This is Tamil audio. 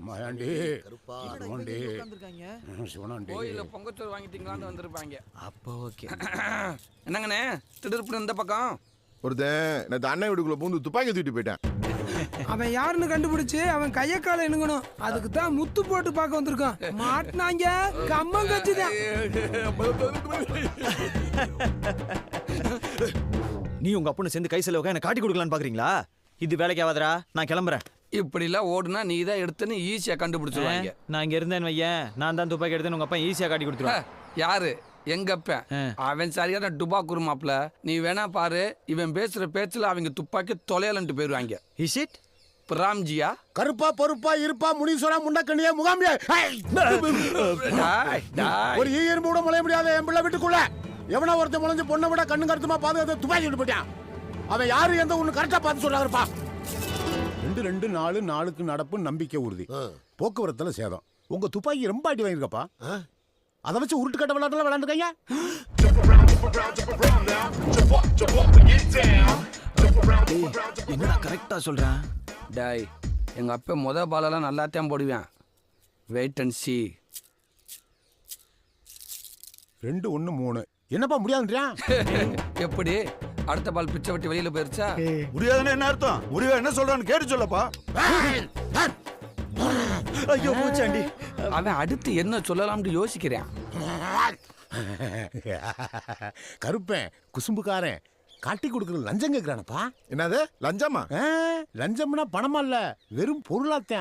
மாயாண்டி மோண்டி சிவனாண்டி கோயில பொங்கச்சோறு வாங்கிட்டீங்களான்னு வந்திருப்பாங்க. அப்போ ஓகே. என்னங்கண்ணே திடுப்புன்னு இந்த பக்கம்? ஒருத்தன் நான் அண்ணன் வீட்டுக்குள்ள பூந்து துப்பாக்கி தூக்கிட்டு போயிட்டேன். அவன் யாருன்னு கண்டுபிடிச்சு அவன் கைய கால எண்ணுங்கணும். அதுக்கு தான் முத்து போட்டு பார்க்க வந்திருக்கான். மாட்டினாங்க கம்மம் கட்சிதான். நீ உங்க அப்பனு சேர்ந்து கை செலவுக்கா என்ன காட்டி கொடுக்கலான்னு பாக்குறீங்களா? இது வேலைக்கு ஆகாதரா, நான் கிளம்புறேன். இப்படிலாம் ஓடுனா நீ தான் எடுத்துன்னு ஈஸியா கண்டுபிடிச்சிருவாங்க. நான் இங்க இருந்தேன்னு வையன், நான் தான் துப்பாக்கி எடுத்தேன்னு உங்க அப்பா ஈஸியா காட்டி கொடுத்துருவேன். யாரு? எங்கப்பேன். அவன் சரியான டுபா குருமாப்ல. நீ வேணா பாரு, இவன் பேசுற பேச்சுல அவங்க துப்பாக்கி தொலையலன்ட்டு போயிருவாங்க. Is it? ராம்ஜியா கருப்பா பொறுப்பா இருப்பா முனீஸ்வரா முண்டக்கண்ணியா முகாமியா ஒரு ஈயன் கூட முளைய முடியாத என் பிள்ளை வீட்டுக்குள்ள எவனா ஒருத்தன் முளைஞ்சு பொண்ணை விட கண்ணு கருத்துமா பாதுகாத்து துப்பாக்கி விட்டு போயிட்டான். அவன் யாரு எந்த ஒண்ணு கரெக்டா பார்த்து சொல்றாருப்பா. 2-2 நாளுக்கு நடப்பு நம்பிக்கை உறுதி. போக்குவரத்துல சேதம். உங்க துப்பாக்கி ரொம்ப அடி வாங்கிருக்கப்பா. அதை வச்சு உருட்டு கட்ட விளையாட்டுல விளையாண்டுக்கீங்க. என்னடா கரெக்டா சொல்றேன்? டாய், எங்க அப்பா பாலெல்லாம் நல்லாத்தான் போடுவேன். Wait and C. 2-1-3 என்னப்பா முடியாதுன்றியா? எப்படி அடுத்த பால் பிச்சை வெட்டி வெளியில போயிருச்சா? முடியாதுன்னு என்ன அர்த்தம்? முடியாது என்ன சொல்றான்னு கேட்டு சொல்லப்பா. ஐயோ பூச்சாண்டி, அவன் அடுத்து என்ன சொல்லலாம்னு யோசிக்கிறேன். கருப்பேன் குசும்புக்காரன் காட்டி கொடுக்கறது லஞ்சம் கேட்கிறானப்பா. என்னது லஞ்சமா? லஞ்சம்னா பணமா இல்ல, வெறும் பொருளாத்தேன்.